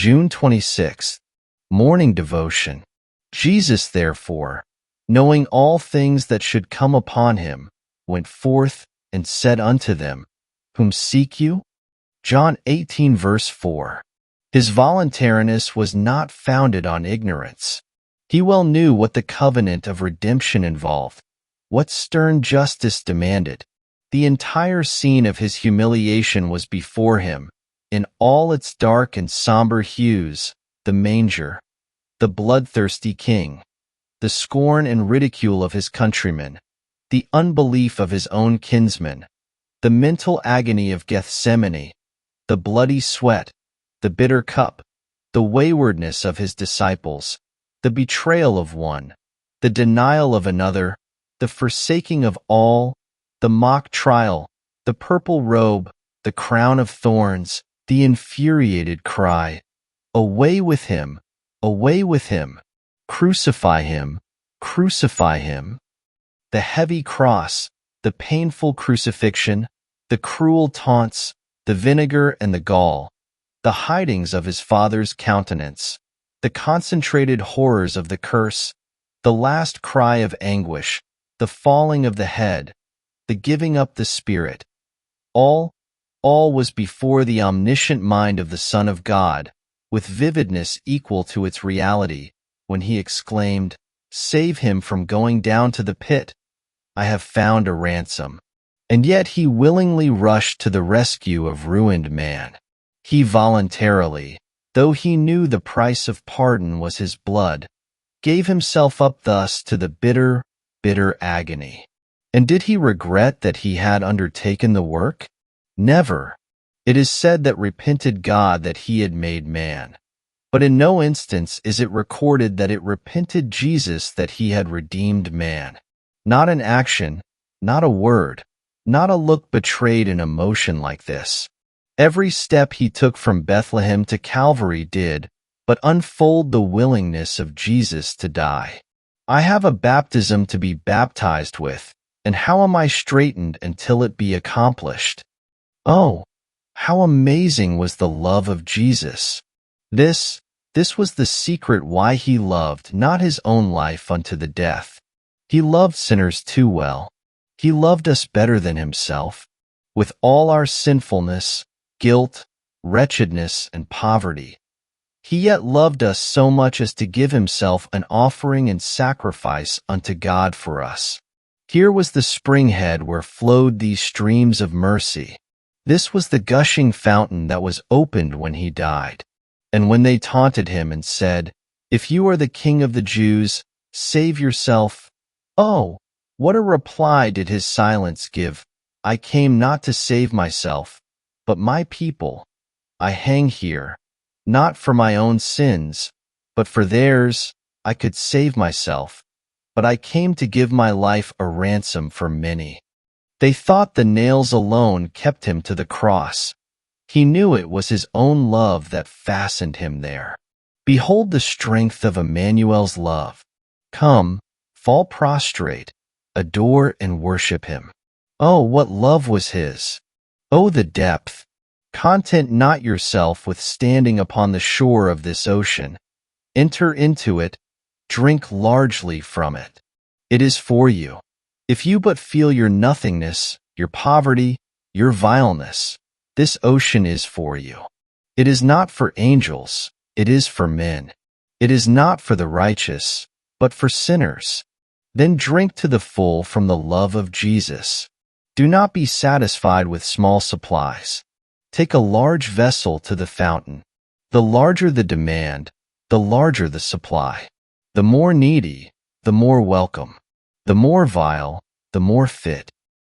June 26th, Morning Devotion. Jesus, therefore, knowing all things that should come upon him, went forth and said unto them, Whom seek you? John 18 verse 4. His voluntariness was not founded on ignorance. He well knew what the covenant of redemption involved, what stern justice demanded. The entire scene of his humiliation was before him, in all its dark and somber hues: the manger, the bloodthirsty king, the scorn and ridicule of his countrymen, the unbelief of his own kinsmen, the mental agony of Gethsemane, the bloody sweat, the bitter cup, the waywardness of his disciples, the betrayal of one, the denial of another, the forsaking of all, the mock trial, the purple robe, the crown of thorns, the infuriated cry, Away with him! Away with him! Crucify him! Crucify him! The heavy cross, the painful crucifixion, the cruel taunts, the vinegar and the gall, the hidings of his Father's countenance, the concentrated horrors of the curse, the last cry of anguish, the falling of the head, the giving up the spirit. All was before the omniscient mind of the Son of God, with vividness equal to its reality, when he exclaimed, Save him from going down to the pit. I have found a ransom. And yet he willingly rushed to the rescue of ruined man. He voluntarily, though he knew the price of pardon was his blood, gave himself up thus to the bitter, bitter agony. And did he regret that he had undertaken the work? Never. It is said that repented God that he had made man. But in no instance is it recorded that it repented Jesus that he had redeemed man. Not an action, not a word, not a look betrayed an emotion like this. Every step he took from Bethlehem to Calvary did but unfold the willingness of Jesus to die. I have a baptism to be baptized with, and how am I straitened until it be accomplished? Oh, how amazing was the love of Jesus! This was the secret why he loved not his own life unto the death. He loved sinners too well. He loved us better than himself. With all our sinfulness, guilt, wretchedness, and poverty, he yet loved us so much as to give himself an offering and sacrifice unto God for us. Here was the springhead where flowed these streams of mercy. This was the gushing fountain that was opened when he died. And when they taunted him and said, If you are the King of the Jews, save yourself. Oh, what a reply did his silence give! I came not to save myself, but my people. I hang here, not for my own sins, but for theirs. I could save myself, but I came to give my life a ransom for many. They thought the nails alone kept him to the cross. He knew it was his own love that fastened him there. Behold the strength of Emmanuel's love. Come, fall prostrate, adore and worship him. Oh, what love was his! Oh, the depth! Content not yourself with standing upon the shore of this ocean. Enter into it, drink largely from it. It is for you. If you but feel your nothingness, your poverty, your vileness, this ocean is for you. It is not for angels, it is for men. It is not for the righteous, but for sinners. Then drink to the full from the love of Jesus. Do not be satisfied with small supplies. Take a large vessel to the fountain. The larger the demand, the larger the supply. The more needy, the more welcome. The more vile, the more fit.